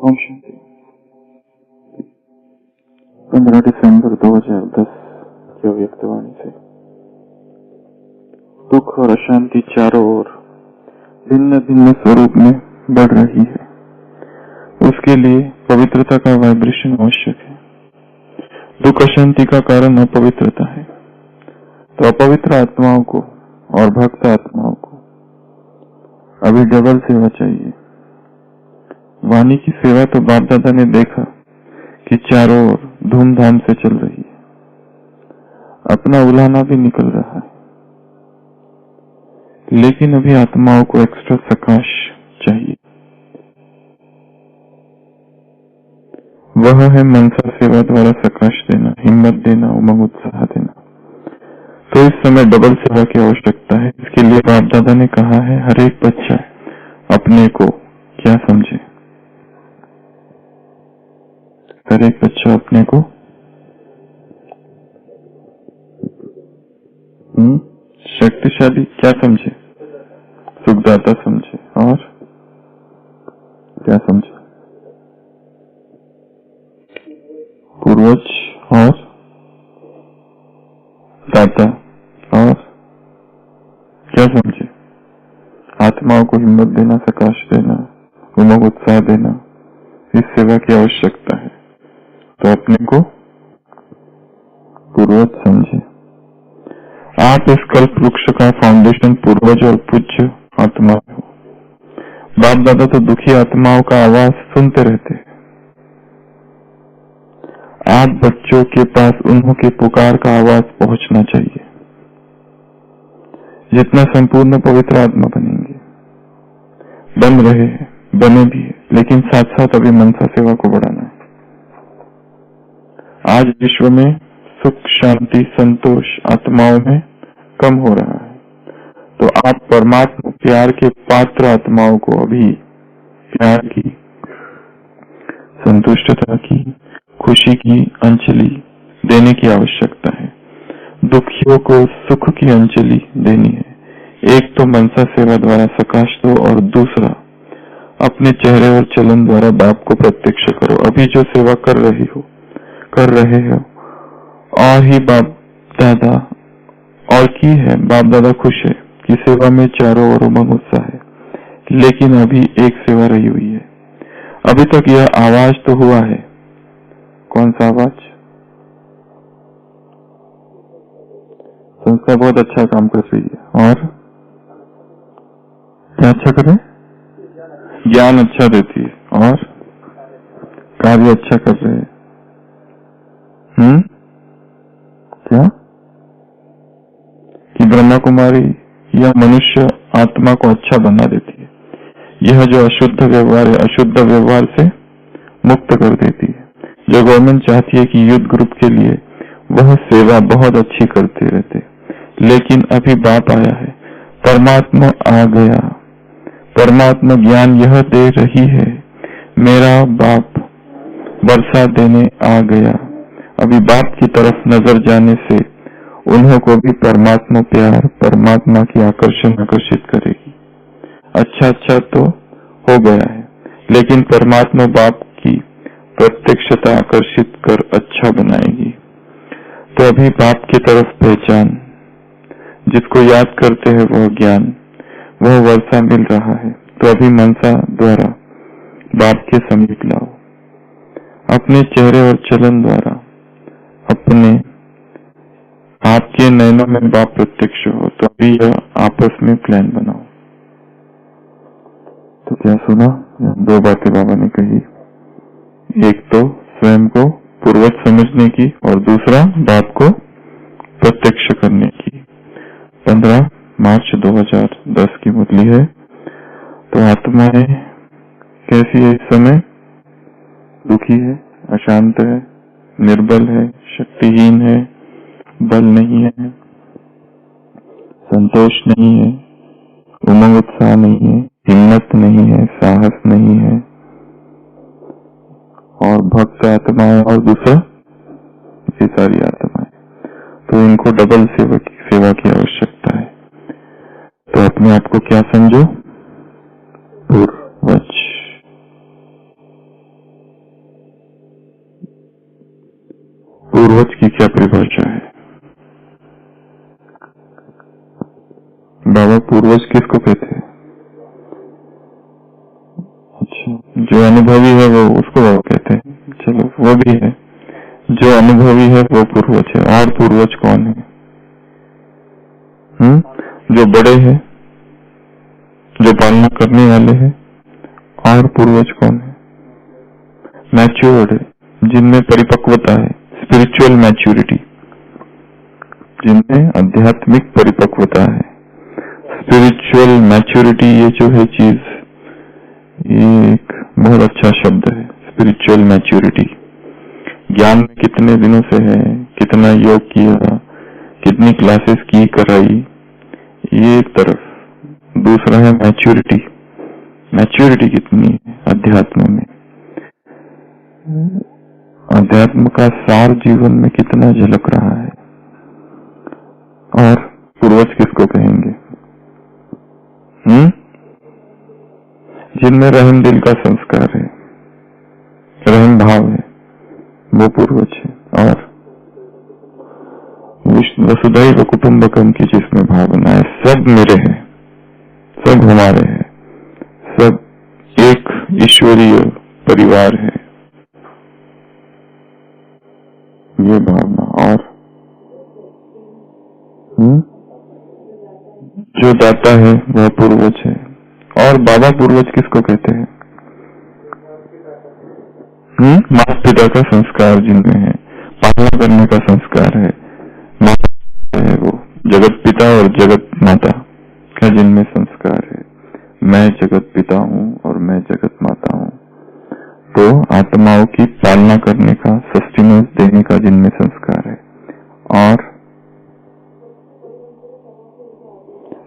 ओम शांति। 15 दिसंबर 2010 की अव्यक्तवाणी से। दुख और अशांति चारों ओर भिन्न भिन्न स्वरूप में बढ़ रही है। उसके लिए पवित्रता का वाइब्रेशन आवश्यक है। दुख अशांति का कारण अपवित्रता है, तो अपवित्र आत्माओं को और भक्त आत्माओं को अभी डबल सेवा चाहिए। वाणी की सेवा तो बाप दादा ने देखा कि चारों ओर धूमधाम से चल रही है, अपना उलाहना भी निकल रहा है, लेकिन अभी आत्माओं को एक्स्ट्रा सकाश चाहिए। वह है मनसा सेवा द्वारा सकाश देना, हिम्मत देना, उमंग उत्साह देना। तो इस समय डबल सेवा की आवश्यकता है। इसके लिए बाप दादा ने कहा है, हर एक बच्चा अपने को क्या समझे। हर एक बच्चा अपने को शक्तिशाली क्या समझे, सुखदाता समझे। और क्या समझे, पूर्वज और दाता। और क्या समझे, आत्माओं को हिम्मत देना, सकाश देना, उमंग उत्साह देना। इस सेवा की आवश्यकता है, तो अपने को पूर्वज समझे। आप इस कल्प वृक्ष का फाउंडेशन पूर्वज और पूज्य आत्मा हो। बाप दादा तो दुखी आत्माओं का आवाज सुनते रहते हैं। आप बच्चों के पास उन्हों के पुकार का आवाज पहुंचना चाहिए। जितना संपूर्ण पवित्र आत्मा बनेंगे, बन रहे हैं, बने भी है, लेकिन साथ साथ अभी मनसा सेवा को बढ़ाना है। आज विश्व में सुख, शांति, संतोष आत्माओं में कम हो रहा है, तो आप परमात्मा प्यार के पात्र आत्माओं को अभी प्यार की, संतुष्टता की, खुशी की अंजलि देने की आवश्यकता है। दुखियों को सुख की अंजलि देनी है। एक तो मनसा सेवा द्वारा सकाश दो, और दूसरा अपने चेहरे और चलन द्वारा बाप को प्रत्यक्ष करो। अभी जो सेवा कर रहे हो और ही बाप दादा और की है, बाप दादा खुश है कि सेवा में चारों ओर उमंग उत्साह है। लेकिन अभी एक सेवा रही हुई है। अभी तक यह आवाज तो हुआ है। कौन सा आवाज? संस्था बहुत अच्छा काम कर रही है। और क्या अच्छा करे? ज्ञान अच्छा देती है और कार्य अच्छा कर रहे हैं। क्या कि ब्रह्मा कुमारी या मनुष्य आत्मा को अच्छा बना देती है। यह जो अशुद्ध व्यवहार है, अशुद्ध व्यवहार से मुक्त कर देती है। जो गवर्नमेंट चाहती है कि युद्ध ग्रुप के लिए वह सेवा बहुत अच्छी करते रहते, लेकिन अभी बाप आया है, परमात्मा आ गया। परमात्मा ज्ञान यह दे रही है, मेरा बाप वर्षा देने आ गया। अभी बाप की तरफ नजर जाने से उन्हों को भी परमात्मा प्यार, परमात्मा की आकर्षित करेगी। अच्छा तो हो गया है, लेकिन परमात्मा बाप की प्रत्यक्षता आकर्षित कर अच्छा बनाएगी। तो अभी बाप की तरफ पहचान, जिसको याद करते हैं वह ज्ञान, वह वर्षा मिल रहा है। तो अभी मनसा द्वारा बाप के समीप लाओ। अपने चेहरे और चलन द्वारा अपने आपके नयनों में बाप प्रत्यक्ष हो। तो अभी यह आपस में प्लान बनाओ। तो क्या सुना? दो बातें बाबा ने कही। एक तो स्वयं को पूर्वज समझने की, और दूसरा बाप को प्रत्यक्ष करने की। 15 मार्च 2010 की मुरली है। तो आत्माएं कैसी है इस समय? दुखी है, अशांत है, निर्बल है, शक्तिहीन है, बल नहीं है, संतोष नहीं है, उमंग उत्साह नहीं है, हिम्मत नहीं है, साहस नहीं है, और भक्त आत्माएं और दूसरा ये सारी आत्माएं। तो इनको डबल सेवा की आवश्यकता है। तो अपने आप को क्या समझो? पूर्वज। पूर्वज की क्या परिभाषा है? बाबा पूर्वज किसको कहते हैं? अच्छा, जो अनुभवी है वो उसको बाबा कहते हैं। चलो वो भी है, जो अनुभवी है वो पूर्वज है। और पूर्वज कौन है? जो बड़े हैं, जो पालना करने वाले हैं। और पूर्वज कौन है? मैच्योर्ड है, जिनमें परिपक्वता है, स्पिरिचुअल मैच्योरिटी, जिनमें आध्यात्मिक परिपक्वता है। स्पिरिचुअल मैच्योरिटी ये जो है चीज, ये एक बहुत अच्छा शब्द है। स्पिरिचुअल मैच्योरिटी, ज्ञान में कितने दिनों से है, कितना योग किया, कितनी क्लासेस की कराई, ये एक तरफ। दूसरा है मैच्योरिटी। मैच्योरिटी कितनी है अध्यात्म में, अध्यात्म का सार जीवन में कितना झलक रहा है। और पूर्वज किसको कहेंगे? जिनमें रहम दिल का संस्कार है, रहम भाव है, वो पूर्वज है। और वसुधैव कुटुंबकम की जिसमें भावना है, सब मेरे हैं, सब हमारे हैं, सब एक ईश्वरीय परिवार है, ये भावना। और जो दाता है वह पूर्वज है। और बाबा पूर्वज किसको कहते हैं? माता पिता का संस्कार जिनमें है, पालना करने का संस्कार है, माता है वो जगत पिता और जगत माता का जिनमें संस्कार है। मैं जगत पिता हूँ और मैं जगत माता हूँ, तो आत्माओं की पालना करने का, सस्टेनेंस देने का जिनमें संस्कार है। और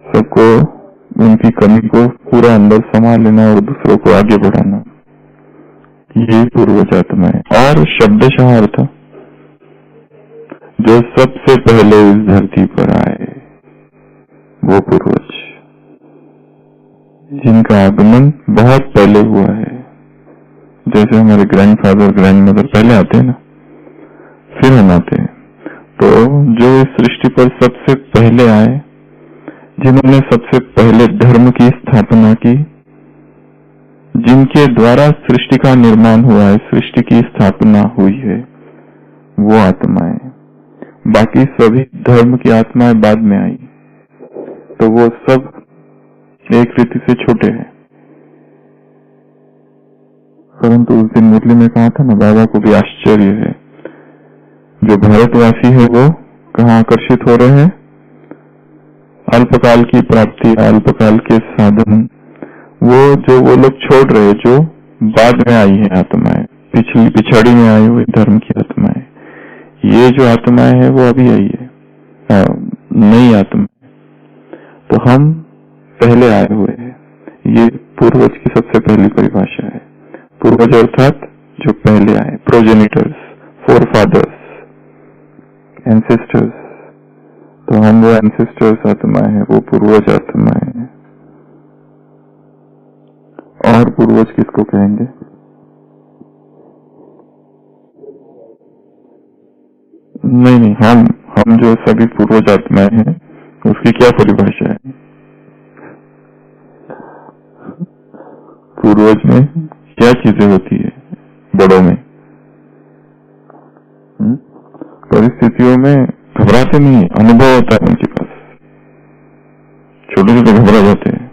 सबको उनकी कमी को पूरा अंदर संभाल लेना और दूसरों को आगे बढ़ाना, ये पूर्वज आत्मा है। और शब्दशः अर्थ, जो सबसे पहले इस धरती पर आए वो पूर्वज, जिनका आगमन बहुत पहले हुआ है। जैसे हमारे ग्रैंडफादर ग्रैंडमदर पहले आते हैं ना, फिर हम आते हैं। तो जो इस सृष्टि पर सबसे पहले आए, जिन्होंने सबसे पहले धर्म की स्थापना की, जिनके द्वारा सृष्टि का निर्माण हुआ है, सृष्टि की स्थापना हुई है, वो आत्माएं। बाकी सभी धर्म की आत्माएं बाद में आई, तो वो सब एक रीति से छोटे हैं। परंतु उस दिन मुरली में कहा था ना, बाबा को भी आश्चर्य है, जो भारतवासी है वो कहाँ आकर्षित हो रहे हैं? अल्पकाल की प्राप्ति, अल्पकाल के साधन, वो लोग छोड़ रहे, जो बाद में आई है आत्माएं, पिछड़ी में आई हुई धर्म की आत्माएं। ये जो आत्माएं है वो अभी आई है, नई आत्मा। तो हम पहले आए हुए हैं। ये पूर्वज की सबसे पहली परिभाषा है। पूर्वज अर्थात जो पहले आए, प्रोजेनिटर्स, फोरफादर्स, एंसेस्टर्स। तो हम वो एंसेस्टर्स आत्माएं हैं, वो पूर्वज आत्माएं हैं। और पूर्वज किसको कहेंगे? नहीं, हम जो सभी पूर्वज आत्माएं हैं, उसकी क्या परिभाषा है? पूर्वज में क्या चीजें होती है? बड़ों में परिस्थितियों में घबराते नहीं है, अनुभव होता है उनके पास। छोटे छोटे घबरा जाते हैं,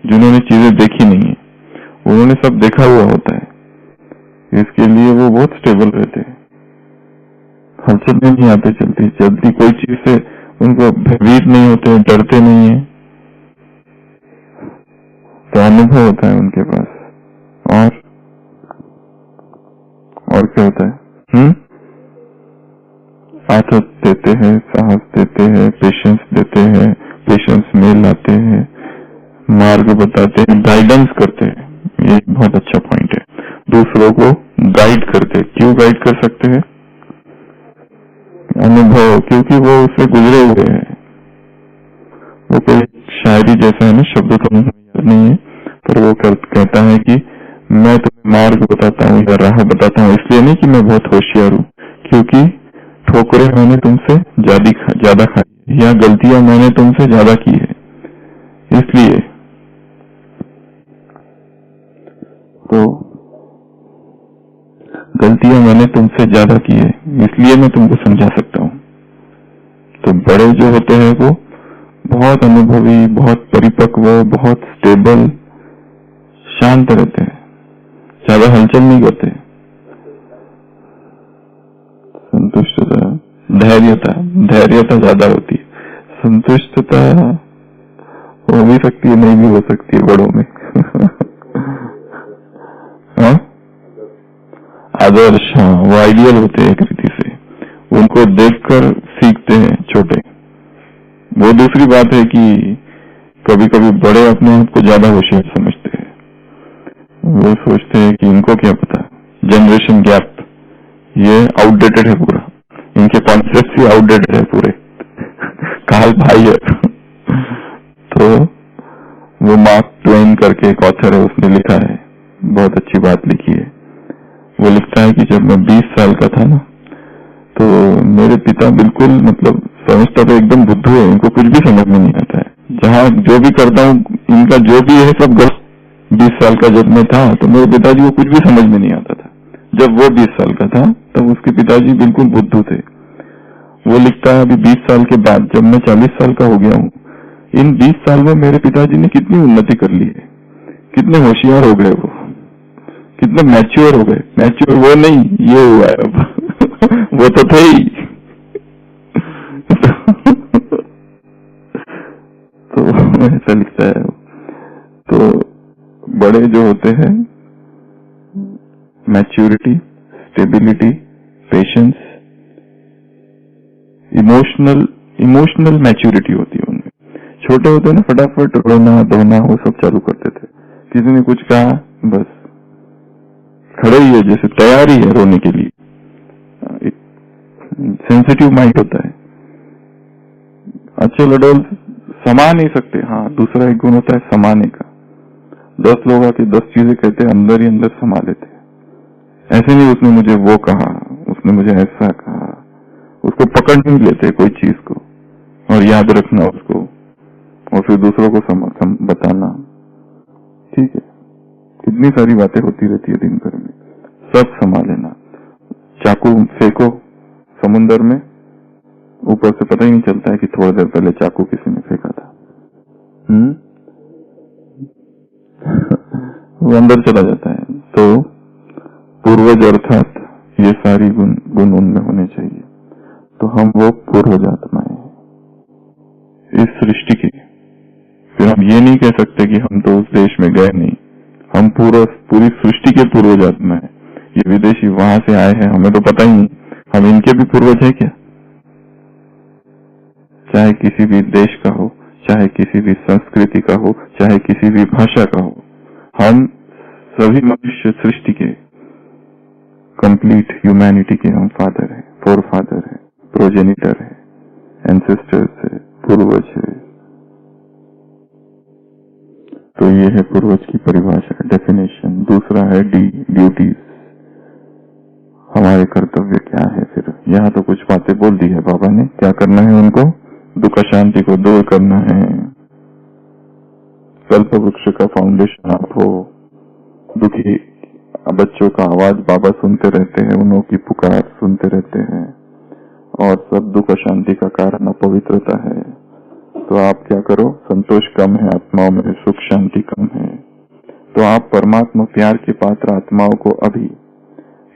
जिन्होंने चीजें देखी नहीं है, उन्होंने सब देखा हुआ होता है, इसके लिए वो बहुत स्टेबल रहते हैं, हलचल में नहीं आते चलते, जल्दी कोई चीज से उनको भयभीत नहीं होते, डरते नहीं है। तो अनुभव होता है उनके पास। और क्या होता है? आदत देते हैं, साहस देते हैं, पेशेंस देते हैं, पेशेंस में लाते हैं, मार्ग बताते हैं, गाइडेंस करते हैं। ये बहुत अच्छा पॉइंट है, दूसरों को गाइड करते हैं। क्यों गाइड कर सकते हैं? अनुभव, क्योंकि वो उससे गुजरे हुए हैं। वो कोई शायरी जैसा है ना, शब्द तो नहीं है, पर वो कहता है कि मैं तुम्हें मार्ग बताता हूँ या राह बताता हूँ, इसलिए नहीं कि मैं बहुत होशियार हूँ, क्योंकि ठोकरें मैंने तुमसे ज्यादा खाई या गलतियां मैंने तुमसे ज्यादा की है, इसलिए तो गलतियां मैंने तुमसे ज्यादा की है, इसलिए मैं तुमको समझा सकता हूँ। तो बड़े जो होते हैं वो बहुत अनुभवी, बहुत परिपक्व, बहुत स्टेबल, शांत रहते हैं, ज्यादा हलचल नहीं करते। संतुष्टता, धैर्यता ज्यादा होती है। संतुष्टता हो भी सकती है, नहीं भी हो सकती है बड़ों में। हाँ, आदर्श, हाँ, वो आइडियल होते हैं एक रीति से, उनको देखकर सीखते हैं छोटे। वो दूसरी बात है कि कभी कभी बड़े अपने आप को ज्यादा होशियार समझते हैं। वो सोचते हैं कि इनको क्या पता, जनरेशन गैप, ये आउटडेटेड है पूरा, इनके कॉन्सेप्ट ही आउटडेटेड है पूरे। काल भाई है। तो वो मार्क ट्वेन करके एक ऑथर है, उसने लिखा है, बहुत अच्छी बात लिखी है। वो लिखता है कि जब मैं 20 साल का था ना, तो मेरे पिता बिल्कुल मतलब समझता तो एकदम बुद्धू है, इनको कुछ भी समझ में नहीं आता है, जहाँ जो भी करता हूँ इनका जो भी है सब गलत। 20 साल का जब मैं था तो मेरे पिताजी को कुछ भी समझ में नहीं आता था। जब वो 20 साल का था तब उसके पिताजी बिल्कुल बुद्धू थे। वो लिखता है अभी 20 साल के बाद जब मैं 40 साल का हो गया हूँ, इन 20 साल में मेरे पिताजी ने कितनी उन्नति कर ली है, कितने होशियार हो गए, वो कितने मैच्योर हो गए। मैच्योर वो नहीं, ये हुआ है अब। वो तो थे ही। तो ऐसा लिखता है। तो बड़े जो होते हैं, maturity, stability, patience, emotional maturity होती है उनमें। छोटे होते हैं ना, फटाफट रोना धोना वो सब चालू करते थे। किसी ने कुछ कहा बस खड़े ही है, जैसे तैयार ही है रोने के लिए। सेंसिटिव माइंड होता है। अच्छे लड़ोल समा नहीं सकते। हाँ, दूसरा एक गुण होता है समाने का। 10 लोग आके 10 चीजें कहते हैं, अंदर ही अंदर समा लेते हैं। ऐसे नहीं उसने मुझे वो कहा, उसने मुझे ऐसा कहा, उसको पकड़ नहीं लेते कोई चीज को, और याद रखना उसको, और फिर दूसरों को बताना। ठीक है, कितनी सारी बातें होती रहती है दिन भर में, सब समा लेना। चाकू फेंको समुन्दर में, ऊपर से पता ही नहीं चलता है कि थोड़ी देर पहले चाकू किसी ने फेंका था। वो अंदर चला जाता है। तो पूर्वज अर्थात ये सारी गुण उनमें होने चाहिए। तो हम वो पूर्वज आत्माएं हैं इस सृष्टि की। फिर हम ये नहीं कह सकते कि हम तो उस देश में गए नहीं, हम पूरी सृष्टि के पूर्वज आत्मा है। ये विदेशी वहां से आए हैं, हमें तो पता ही नहीं, हम इनके भी पूर्वज है क्या? चाहे किसी भी देश का हो, चाहे किसी भी संस्कृति का हो, चाहे किसी भी भाषा का हो, हम सभी मनुष्य सृष्टि के कंप्लीट ह्यूमैनिटी के हम फादर है, फोर फादर है, प्रोजेनिटर है, एंसेस्टर्स है, पूर्वज है। तो ये है पूर्वज की परिभाषा, डेफिनेशन। दूसरा है ड्यूटीज, हमारे कर्तव्य क्या है। फिर यहाँ तो कुछ बातें बोल दी है बाबा ने, क्या करना है उनको, दुख शांति को दूर करना है। कल्प वृक्ष का फाउंडेशन आप हो। दुखी बच्चों का आवाज बाबा सुनते रहते हैं, उन्हों की पुकार सुनते रहते हैं, और सब दुख शांति का कारण अपवित्रता है। तो आप क्या करो, संतोष कम है आत्माओं में, सुख शांति कम है, तो आप परमात्मा प्यार के पात्र आत्माओं को अभी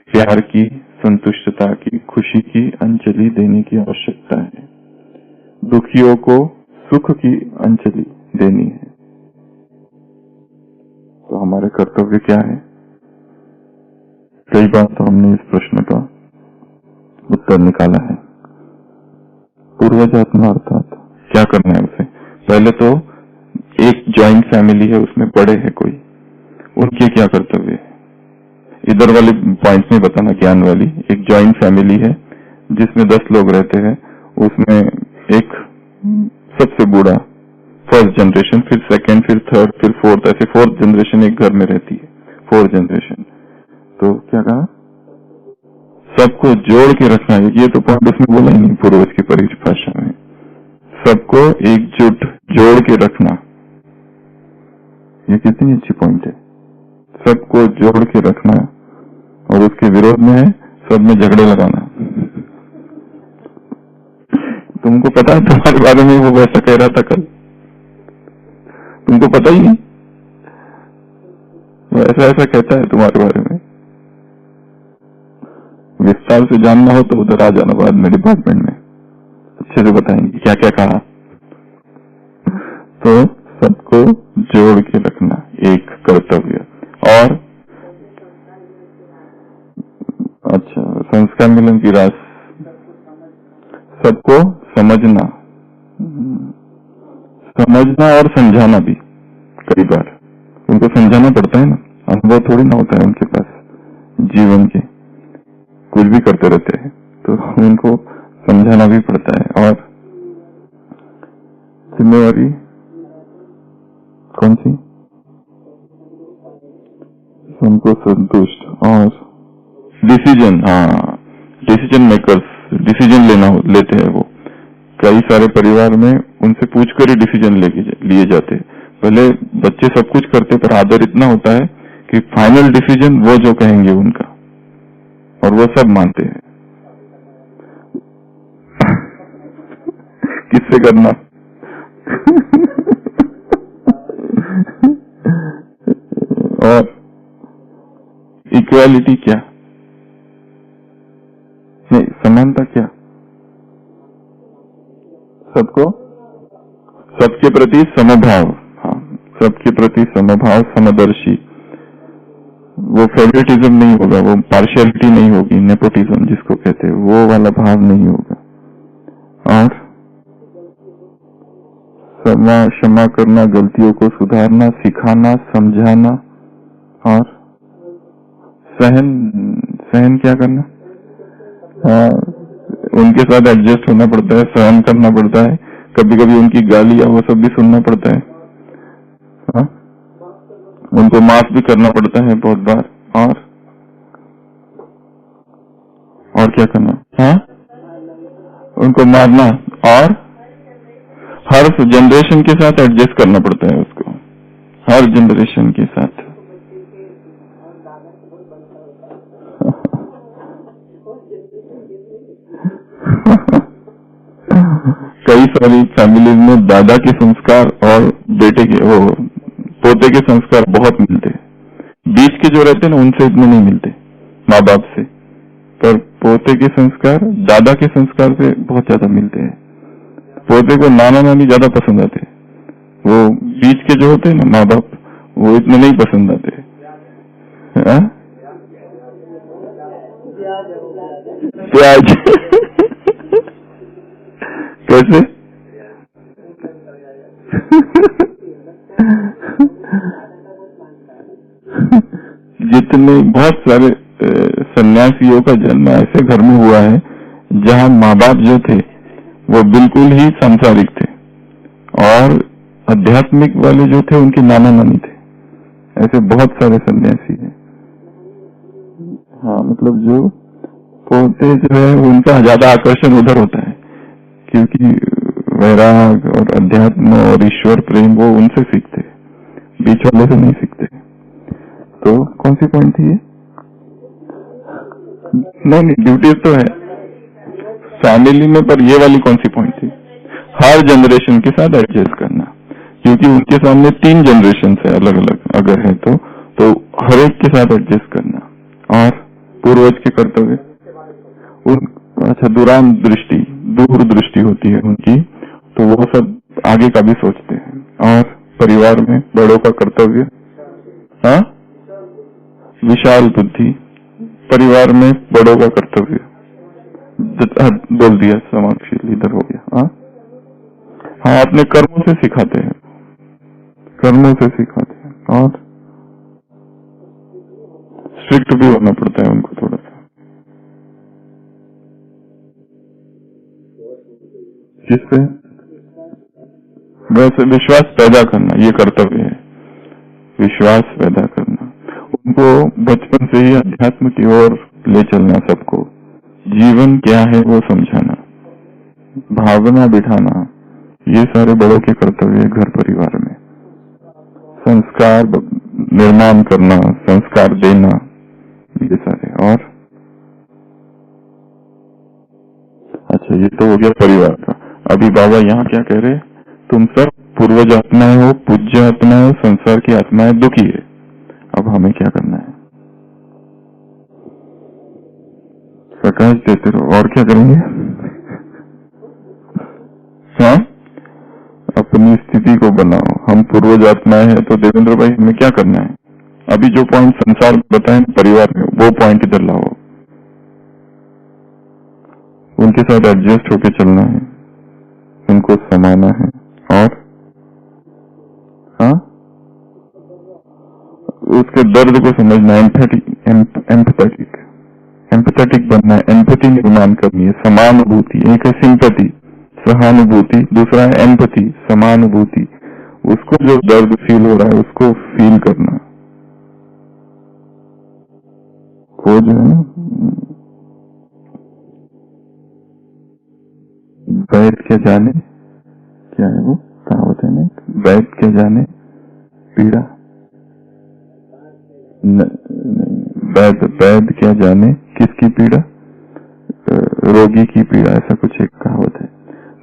प्यार की, संतुष्टता की, खुशी की अंजलि देने की आवश्यकता है। दुखियों को सुख की अंजलि देनी है। तो हमारे कर्तव्य क्या है? कई बार तो हमने इस प्रश्न का उत्तर निकाला है। पूर्वज आत्मा अर्थात क्या करना है उसे? पहले तो एक जॉइंट फैमिली है, उसमें बड़े हैं कोई, उनके क्या कर्तव्य है? इधर वाली पॉइंट में बताना, ज्ञान वाली। एक जॉइंट फैमिली है जिसमें 10 लोग रहते हैं, उसमें एक सबसे बूढ़ा फर्स्ट जनरेशन, फिर सेकंड, फिर थर्ड, फिर फोर्थ, ऐसे 4th जनरेशन एक घर में रहती है। 4 जनरेशन। तो क्या कहा? सबको जोड़ के रखना है। ये तो पॉइंट उसमें बोला ही नहीं पूर्वज की परिभाषा में। सबको एकजुट जोड़ के रखना, ये कितनी अच्छी पॉइंट है। सबको जोड़ के रखना और उसके विरोध में है सब में झगड़े लगाना। तुमको पता है तुम्हारे बारे में वो वैसा कह रहा था कल, तुमको पता ही नहीं, वो ऐसा ऐसा कहता है तुम्हारे बारे में। विस्तार से जानना हो तो उधर आ जाना बाद में डिपार्टमेंट में, अच्छे से बताएंगे क्या क्या कहा। तो सबको जोड़ के रखना एक कर्तव्य। और अच्छा, संस्कार मिलन की रास, सबको समझना और समझाना भी। कई बार उनको समझाना पड़ता है ना, अनुभव थोड़ी ना होता है उनके पास जीवन के, कुछ भी करते रहते हैं, तो उनको समझाना भी पड़ता है। और जिम्मेवारी कौन सी? उनको संतुष्ट और डिसीजन, हाँ डिसीजन मेकर्स, डिसीजन लेते हैं वो। कई सारे परिवार में उनसे पूछकर ही डिसीजन लिए जाते हैं। पहले बच्चे सब कुछ करते पर आदर इतना होता है कि फाइनल डिसीजन वो जो कहेंगे उनका, और वो सब मानते हैं। किससे करना? और इक्वालिटी क्या? नहीं, समानता क्या? सबके प्रति समभाव, हाँ सबके प्रति समभाव, समदर्शी। वो फेवरेटिज्म नहीं होगा, वो पार्शियलिटी नहीं होगी, नेपोटिज्म जिसको कहते हैं वो वाला भाव नहीं होगा। और क्षमा करना, गलतियों को सुधारना, सिखाना, समझाना। और सहन क्या करना? उनके साथ एडजस्ट होना पड़ता है, सहन करना पड़ता है, कभी कभी उनकी गालियां वो सब भी सुनना पड़ता है। हाँ? उनको माफ भी करना पड़ता है बहुत बार। और क्या करना? हाँ, उनको मारना, और हर जनरेशन के साथ एडजस्ट करना पड़ता है उसको, हर जनरेशन के साथ। कई सारी फैमिलीज में दादा के संस्कार और बेटे के, वो पोते के संस्कार बहुत मिलते हैं। बीच के जो रहते हैं ना उनसे इतने नहीं मिलते माँ बाप से, पर पोते के संस्कार दादा के संस्कार से बहुत ज्यादा मिलते हैं। पोते को नाना नानी ज्यादा पसंद आते हैं, वो बीच के जो होते हैं ना माँ बाप वो इतने नहीं पसंद आते। प्याज कैसे? जितने बहुत सारे सन्यासियों का जन्म ऐसे घर में हुआ है जहाँ माँ बाप जो थे वो बिल्कुल ही सांसारिक थे और आध्यात्मिक वाले जो थे उनके नाना नानी थे। ऐसे बहुत सारे सन्यासी हैं। हाँ, मतलब जो पोते जो है उनका ज्यादा आकर्षण उधर होता है, क्योंकि वैराग और अध्यात्म और ईश्वर प्रेम वो उनसे सीखते, बीच वाले से नहीं सीखते। तो कौन सी पॉइंट थी ये? नहीं, ड्यूटीज तो है फैमिली में, पर ये वाली कौन सी पॉइंट थी? हर जनरेशन के साथ एडजस्ट करना, क्योंकि उनके सामने 3 जनरेशन है अलग अलग अगर है तो हर एक के साथ एडजस्ट करना। और पूर्वज के कर्तव्य, अच्छा दूर दृष्टि होती है उनकी, तो वो सब आगे का भी सोचते हैं। और परिवार में बड़ों का कर्तव्य, हाँ विशाल बुद्धि, परिवार में बड़ों का कर्तव्य, बोल दिया, समाजशील इधर हो गया। हाँ, अपने कर्मों से सिखाते हैं, और स्ट्रिक्ट भी होना पड़ता है उनको थोड़ा सा। जिससे वैसे विश्वास पैदा करना, ये कर्तव्य है, विश्वास पैदा करना, उनको बचपन से ही अध्यात्म की ओर ले चलना सबको, जीवन क्या है वो समझाना, भावना बिठाना, ये सारे बड़ों के कर्तव्य घर परिवार में। संस्कार निर्माण करना, संस्कार देना, ये सारे। और अच्छा, ये तो हो गया परिवार का। अभी बाबा यहाँ क्या कह रहे, तुम सब पूर्वज आत्माएं हो, पूज्य आत्माएं हो, संसार की आत्माएं दुखी है। अब हमें क्या करना है? प्रकाश देते रहो। और क्या करेंगे? हाँ, अपनी स्थिति को बनाओ। हम पूर्वज आत्माएं हैं, तो देवेंद्र भाई हमें क्या करना है? अभी जो पॉइंट संसार में बताए परिवार में, वो पॉइंट इधर लाओ। उनके साथ एडजस्ट होके चलना है, उनको समाना है। और हाँ, उसके दर्द को समझना, एम्पैथेटिक बनना है, एम्पैथी निर्माण करनी है, समानुभूति। एक है सिंपैथी, सहानुभूति, दूसरा है एम्पैथी, समानुभूति। उसको जो दर्द फील हो रहा है उसको फील करना। वो जो है ना, बैठ के जाने, क्या है वो कहावत है ना, बैठ के जाने पीड़ा, वैद क्या जाने किसकी पीड़ा, रोगी की पीड़ा, ऐसा कुछ एक कहावत है।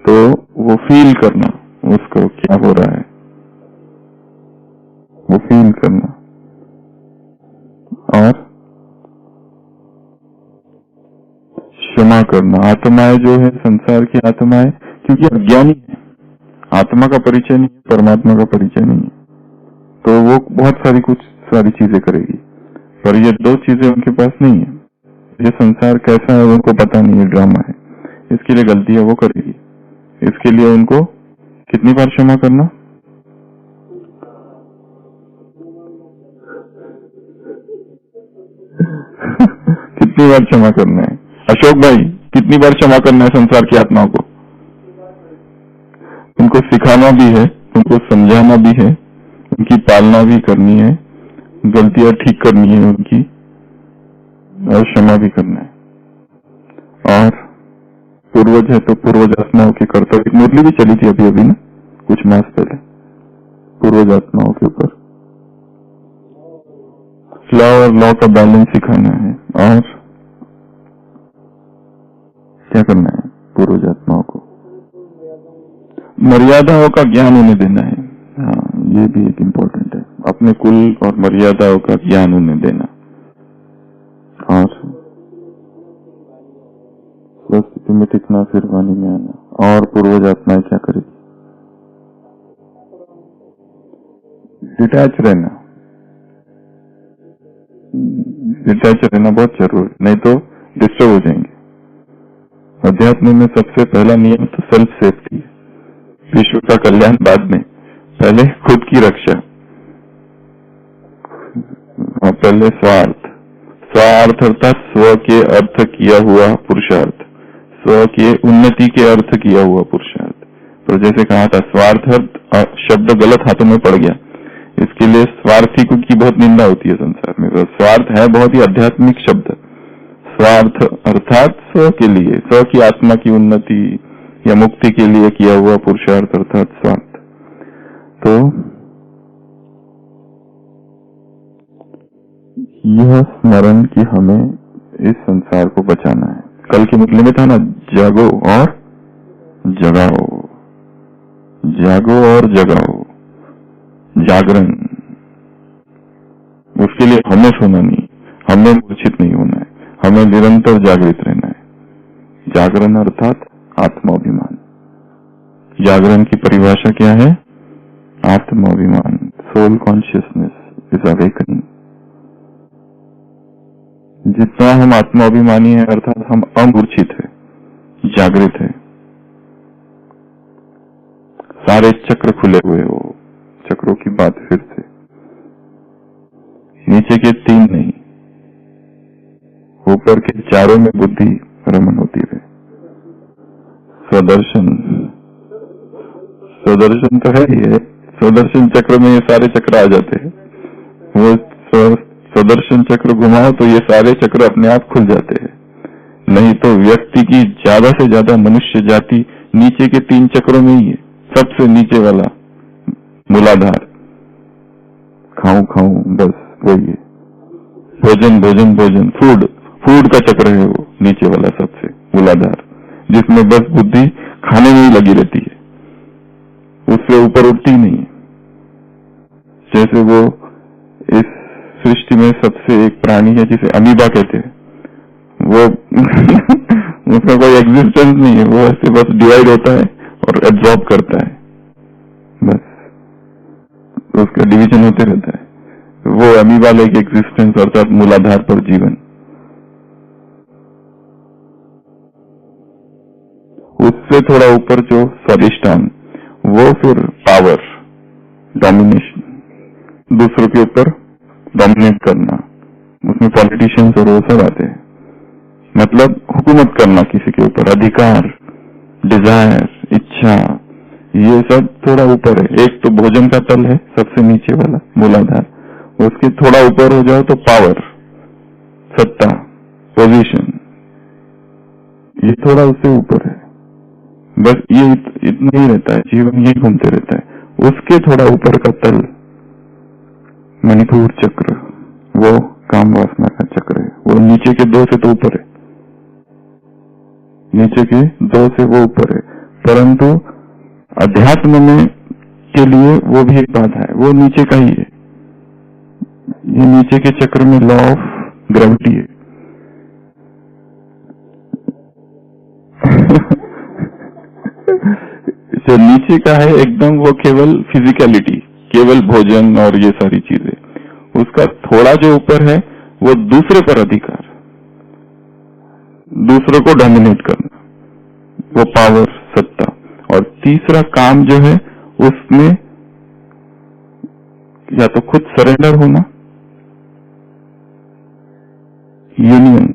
तो वो फील करना, उसको क्या हो रहा है वो फील करना। और क्षमा करना। आत्माएं जो है, संसार की आत्माएं, क्योंकि अज्ञानी है, आत्मा का परिचय नहीं, परमात्मा का परिचय नहीं है, तो वो बहुत सारी चीजें करेगी, पर ये दो चीजें उनके पास नहीं है। ये संसार कैसा है उनको पता नहीं है, ड्रामा है, इसके लिए गलतियां वो करेगी। इसके लिए उनको कितनी बार क्षमा करना? कितनी बार क्षमा करना है? अशोक भाई, कितनी बार क्षमा करना है संसार की आत्माओं को? उनको सिखाना भी है, उनको समझाना भी है, उनकी पालना भी करनी है, गलतियां ठीक करनी है उनकी, और क्षमा भी करना है। और पूर्वज है तो पूर्वज आत्माओं के कर्तव्य, मुरली भी चली थी अभी ना कुछ मास पहले, पूर्वज आत्माओं के ऊपर लॉ और लॉ का बैलेंस सिखाना है। और क्या करना है? पूर्वज आत्माओं को मर्यादाओं का ज्ञान उन्हें देना है। हाँ, ये भी एक इम्पोर्टेंट है, अपने कुल और मर्यादाओं का ज्ञान उन्हें देना। और स्थिति में टिकना, फिर वाणी में आना। और पूर्वज आत्माएं क्या करेगी? डिटैच रहना। डिटैच रहना बहुत जरूरी, नहीं तो डिस्टर्ब हो जाएंगे। अध्यात्म में सबसे पहला नियम तो सेल्फ सेफ्टी है, विश्व का कल्याण बाद में, पहले खुद की रक्षा। और पहले स्वार्थ अर्थात स्व के अर्थ किया हुआ पुरुषार्थ, स्व के उन्नति के अर्थ किया हुआ पुरुषार्थ। तो जैसे कहा था, स्वार्थ शब्द गलत हाथों में पड़ गया, इसके लिए स्वार्थी की बहुत निंदा होती है संसार में। तो स्वार्थ है बहुत ही आध्यात्मिक शब्द। स्वार्थ अर्थात स्व के लिए, स्व की आत्मा की उन्नति या मुक्ति के लिए किया हुआ पुरुषार्थ अर्थात स्वार्थ। तो यह स्मरण कि हमें इस संसार को बचाना है। कल की मुरली में था ना, जागो और जगाओ, जागो और जगाओ, जागरण। उसके लिए हमें सोना नहीं, हमें मूर्छित नहीं होना है, हमें निरंतर जागृत रहना है। जागरण अर्थात आत्माभिमान। जागरण की परिभाषा क्या है? आत्माभिमान, सोल कॉन्शियसनेस इज अवेकनिंग। जितना हम आत्माभिमानी है अर्थात हम अमूर्छित है, जागृत है, सारे चक्र खुले हुए हो। चक्रों की बात फिर से, नीचे के 3 नहीं, ऊपर के 4 में बुद्धि रमन होती है। स्वदर्शन तो है ही है, स्वदर्शन चक्र में ये सारे चक्र आ जाते हैं। वो स्वदर्शन चक्र घुमाओ तो ये सारे चक्र अपने आप खुल जाते हैं। नहीं तो व्यक्ति की ज्यादा से ज्यादा मनुष्य जाति नीचे के 3 चक्रों में ही है। सबसे नीचे वाला मूलाधार, खाऊं खाऊं बस वही है, भोजन भोजन भोजन, फूड का चक्र है वो नीचे वाला सबसे मूलाधार, जिसमें बस बुद्धि खाने में ही लगी रहती है, उससे ऊपर उठती नहीं है। जैसे वो इस सृष्टि में सबसे एक प्राणी है जिसे अमीबा कहते हैं, वो उसका कोई एग्जिस्टेंस नहीं है, वो ऐसे बस डिवाइड होता है और एब्जॉर्ब करता है, बस उसका डिवीजन होते रहता है। वो अमीबा लाइक एग्जिस्टेंस अर्थात मूलाधार पर जीवन। उससे थोड़ा ऊपर जो स्वादिष्टान, वो फिर पावर, डोमिनेशन, दूसरों के ऊपर डोमिनेट करना, उसमें पॉलिटिशियंस और वो सब आते हैं, मतलब हुकूमत करना किसी के ऊपर, अधिकार, डिजायर, इच्छा, ये सब थोड़ा ऊपर है। एक तो भोजन का तल है सबसे नीचे वाला मूलाधार, उसके थोड़ा ऊपर हो जाओ तो पावर, सत्ता, पोजीशन, ये थोड़ा उससे ऊपर है। बस ये इतना ही रहता है, जीवन यही घूमते रहता है। उसके थोड़ा ऊपर का तल मणिपुर चक्र, वो काम वासना का चक्र है, वो नीचे के 2 से तो ऊपर है, नीचे के 2 से वो ऊपर है, परंतु अध्यात्म में के लिए वो भी एक बाधा है, वो नीचे का ही है। ये नीचे के चक्र में लॉ ऑफ ग्रेविटी है। जो नीचे का है एकदम, वो केवल फिजिकलिटी, केवल भोजन और ये सारी चीजें। उसका थोड़ा जो ऊपर है वो दूसरे पर अधिकार, दूसरों को डोमिनेट करना, वो पावर, सत्ता। और तीसरा काम जो है उसमें या तो खुद सरेंडर होना, यूनियन,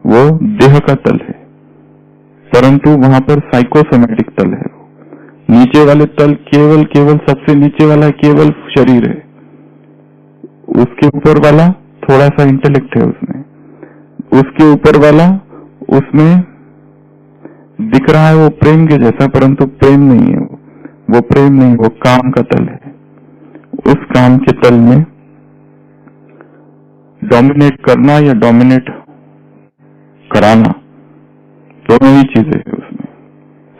वो देह का तल है, परंतु वहां पर साइकोसोमैटिक तल है। नीचे वाले तल केवल सबसे नीचे वाला केवल शरीर है, उसके ऊपर वाला थोड़ा सा इंटेलेक्ट है उसमें, उसके ऊपर वाला उसमें दिख रहा है वो प्रेम के जैसा, परंतु प्रेम नहीं है, वो प्रेम नहीं, वो काम का तल है। उस काम के तल में डोमिनेट करना या डोमिनेट कराना, दोनों ही चीजें है उसमें।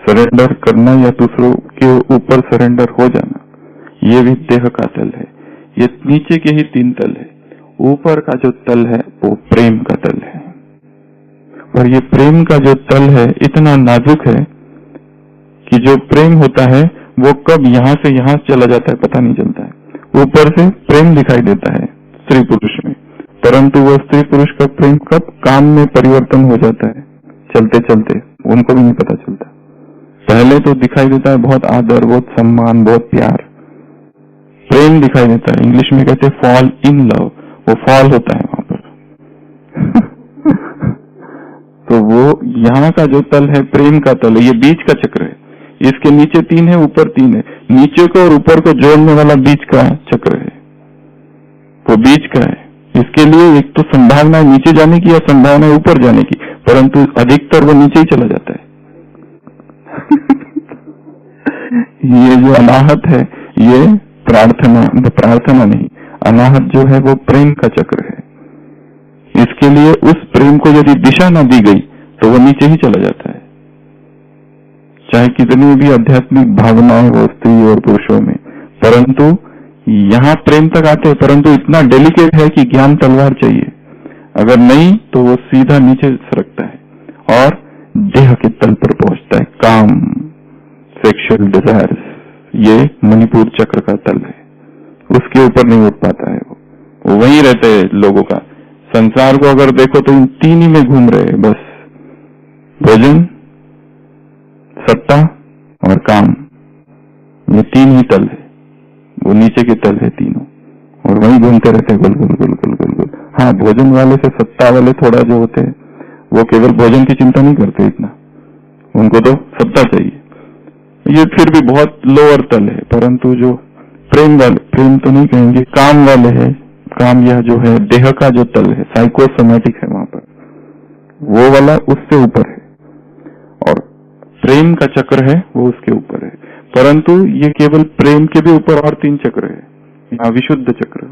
सरेंडर करना या दूसरों के ऊपर सरेंडर हो जाना, ये भी देह का तल है। ये नीचे के ही 3 तल है। ऊपर का जो तल है वो प्रेम का तल है, और ये प्रेम का जो तल है इतना नाजुक है कि जो प्रेम होता है वो कब यहां से यहां चला जाता है पता नहीं चलता है। ऊपर से प्रेम दिखाई देता है स्त्री पुरुष में, परंतु वो स्त्री पुरुष का प्रेम कब काम में परिवर्तन हो जाता है चलते चलते, उनको भी नहीं पता चलता। पहले तो दिखाई देता है बहुत आदर, बहुत सम्मान, बहुत प्यार, प्रेम दिखाई देता है। इंग्लिश में कहते हैं फॉल इन लव, वो फॉल होता है वहां पर। तो वो यहाँ का जो तल है प्रेम का तल है, ये बीच का चक्र है। इसके नीचे 3 है, ऊपर 3 है। नीचे को और ऊपर को जोड़ने वाला बीच का चक्र है, वो बीच का है। इसके लिए एक तो संभावना है नीचे जाने की या संभावना है ऊपर जाने की, परंतु अधिकतर वो नीचे ही चला जाता है। ये जो अनाहत है, ये प्रार्थना नहीं, अनाहत जो है वो प्रेम का चक्र है। इसके लिए उस प्रेम को यदि दिशा न दी गई तो वो नीचे ही चला जाता है, चाहे कितनी भी आध्यात्मिक भावनाएं हो स्त्री और पुरुषों में। परंतु यहाँ प्रेम तक आते हैं, परंतु इतना डेलिकेट है कि ज्ञान तलवार चाहिए, अगर नहीं तो वो सीधा नीचे सरकता है और देह के तल पर पहुंचता है। काम, सेक्सुअल डिजायर्स, ये मणिपुर चक्र का तल है, उसके ऊपर नहीं उठ पाता है। वो वहीं रहते हैं लोगों का। संसार को अगर देखो तो इन 3 ही में घूम रहे हैं बस, भोजन, सत्ता और काम, ये 3 ही तल है, वो नीचे के तल है तीनों, और वहीं घूमते रहते हैं गुल गुल गुल गुल गुल गुल। हाँ, भोजन वाले से सत्ता वाले थोड़ा जो होते हैं वो केवल भोजन की चिंता नहीं करते इतना, उनको तो सत्ता चाहिए, ये फिर भी बहुत लोअर तल है। परंतु जो प्रेम वाले, प्रेम तो नहीं कहेंगे, काम वाले है, काम यह जो है देह का जो तल है, साइकोसोमैटिक है, वहां पर वो वाला उससे ऊपर है, और प्रेम का चक्र है वो उसके ऊपर है। परंतु ये केवल प्रेम के भी ऊपर और 3 चक्र है। यहाँ विशुद्ध चक्र,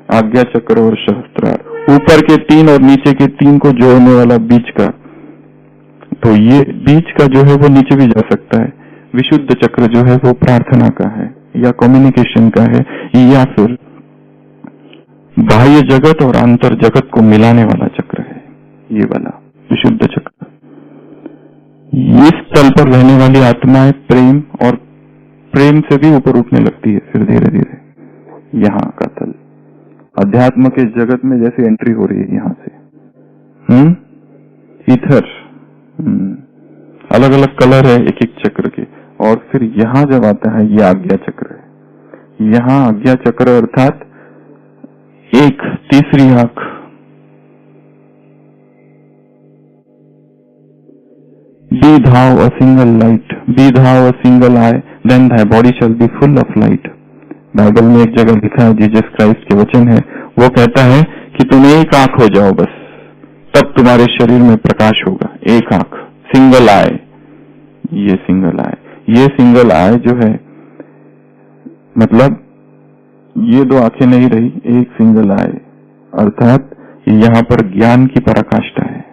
आज्ञा चक्र और सहस्त्रार, ऊपर के 3 और नीचे के 3 को जोड़ने वाला बीच का, तो ये बीच का जो है वो नीचे भी जा सकता है। विशुद्ध चक्र जो है वो प्रार्थना का है या कम्युनिकेशन का है, या फिर बाह्य जगत और अंतर जगत को मिलाने वाला चक्र है, ये वाला विशुद्ध चक्र। इस तल पर रहने वाली आत्माएं प्रेम, और प्रेम से भी ऊपर उठने लगती है फिर धीरे धीरे। यहाँ का तल अध्यात्म के जगत में जैसे एंट्री हो रही है यहाँ से, इथर, अलग अलग कलर है एक एक चक्र के। और फिर यहाँ जब आता है ये आज्ञा चक्र है। यहाँ आज्ञा चक्र अर्थात एक तीसरी आंख, Be thou a single light, be thou a single eye, then thy body shall be full of light। Bible में एक जगह लिखा है, जीसस क्राइस्ट के वचन है, वो कहता है कि तुम एक आंख हो जाओ बस, तब तुम्हारे शरीर में प्रकाश होगा। एक आंख, सिंगल आई, ये सिंगल आई, ये सिंगल आई जो है, मतलब ये 2 आंखें नहीं रही, एक सिंगल आई, अर्थात यहाँ पर ज्ञान की पराकाष्ठा है।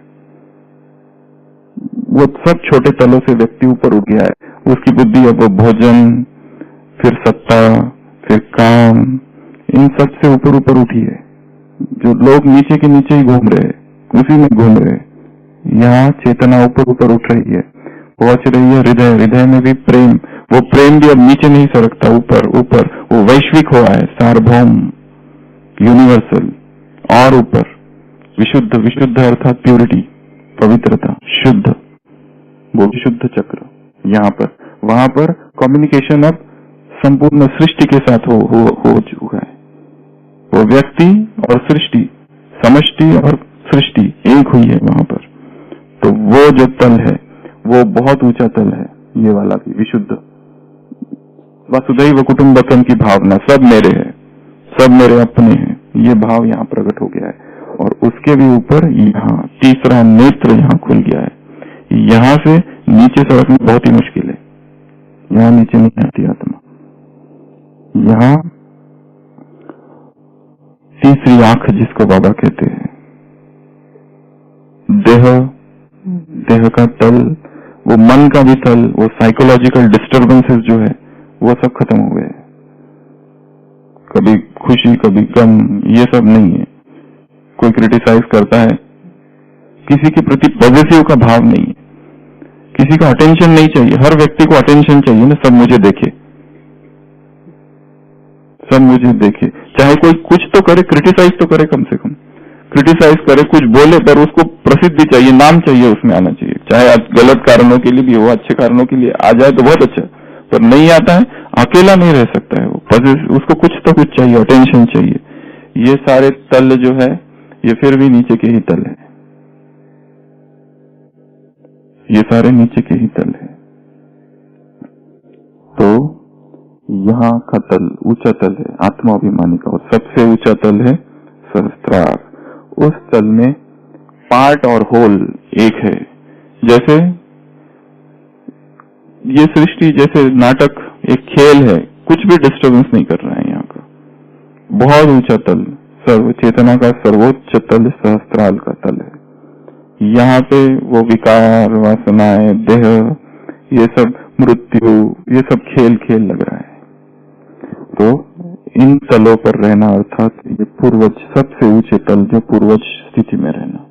वो सब छोटे तलों से व्यक्ति ऊपर उठ गया है। उसकी बुद्धि अब वो भोजन, फिर सत्ता, फिर काम, इन सब से ऊपर ऊपर उठी है। जो लोग नीचे के नीचे ही घूम रहे हैं, उसी में घूम रहे हैं। यहाँ चेतना ऊपर ऊपर उठ रही है, पहुंच रही है हृदय, हृदय में भी प्रेम। वो प्रेम भी अब नीचे नहीं सरकता, ऊपर ऊपर वो वैश्विक हुआ है, सार्वभौम, यूनिवर्सल, और ऊपर विशुद्ध, विशुद्ध अर्थात प्यूरिटी, पवित्रता, शुद्ध, वो विशुद्ध चक्र यहाँ पर। वहां पर कम्युनिकेशन अब संपूर्ण सृष्टि के साथ हो चुका है। वो व्यक्ति और सृष्टि, समष्टि और सृष्टि एक हुई है वहां पर। तो वो जो तल है वो बहुत ऊंचा तल है, ये वाला भी विशुद्ध। वसुधैव कुटुंबकम की भावना, सब मेरे है, सब मेरे अपने हैं, ये भाव यहाँ प्रकट हो गया है। और उसके भी ऊपर यहाँ तीसरा नेत्र यहाँ खुल गया है। यहाँ से नीचे सड़कना बहुत ही मुश्किल है, यहाँ नीचे नहीं आती आत्मा। यहाँ तीसरी आंख जिसको बाबा कहते हैं, देह का तल, वो मन का भी तल, वो साइकोलॉजिकल डिस्टर्बेंसेस जो है वो सब खत्म हो गए। कभी खुशी कभी गम, ये सब नहीं है। कोई क्रिटिसाइज करता है, किसी के प्रति पॉजिटिव का भाव नहीं है, किसी का अटेंशन नहीं चाहिए। हर व्यक्ति को अटेंशन चाहिए ना, सब मुझे देखे, सब मुझे देखे। चाहे कोई कुछ तो करे, क्रिटिसाइज तो करे, कम से कम क्रिटिसाइज करे, कुछ बोले, पर उसको प्रसिद्धि चाहिए, नाम चाहिए, उसमें आना चाहिए। चाहे गलत कारणों के लिए भी हो, अच्छे कारणों के लिए आ जाए तो बहुत अच्छा, पर नहीं आता है, अकेला नहीं रह सकता है वो, उसको कुछ तो कुछ चाहिए, अटेंशन चाहिए। ये सारे तल जो है ये फिर भी नीचे के ही तल है, ये सारे नीचे के ही तल है। तो यहाँ का तल ऊंचा तल है आत्माभिमानी का, और सबसे ऊंचा तल है सहस्त्रार। उस तल में पार्ट और होल एक है। जैसे ये सृष्टि जैसे नाटक एक खेल है, कुछ भी डिस्टर्बेंस नहीं कर रहा है यहाँ का। बहुत ऊंचा तल, सर्व चेतना का सर्वोच्च तल सहस्त्राल का तल है। यहाँ पे वो विकार, वासनाएं, देह, ये सब मृत्यु, ये सब खेल खेल लग रहा है। तो इन तलों पर रहना अर्थात ये पूर्वज, सबसे ऊंचे तल जो पूर्वज स्थिति में रहना।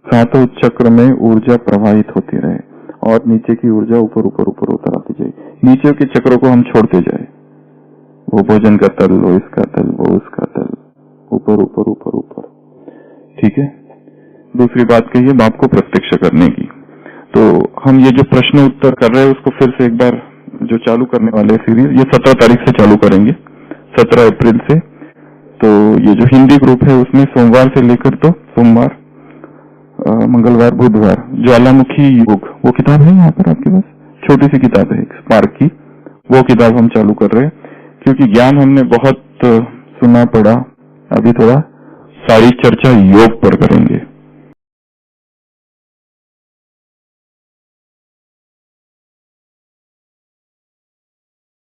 सातों चक्र में ऊर्जा प्रवाहित होती रहे और नीचे की ऊर्जा ऊपर ऊपर ऊपर उतर आती जाए। नीचे के चक्रों को हम छोड़ते जाए, वो भोजन का तल, वो इसका तल, वो उसका तल, ऊपर ऊपर ऊपर ऊपर। ठीक है। दूसरी बात कही बाप को प्रत्यक्ष करने की। तो हम ये जो प्रश्न उत्तर कर रहे हैं उसको फिर से एक बार जो चालू करने वाले सीरीज, ये 17 तारीख से चालू करेंगे, 17 अप्रैल से। तो ये जो हिंदी ग्रुप है उसमें सोमवार से लेकर, तो सोमवार, मंगलवार, बुधवार ज्वालामुखी योग, वो किताब है यहाँ पर आपके पास, छोटी सी किताब है स्पार्क की, वो किताब हम चालू कर रहे हैं। क्योंकि ज्ञान हमने बहुत सुना पड़ा, अभी थोड़ा सारी चर्चा योग पर करेंगे।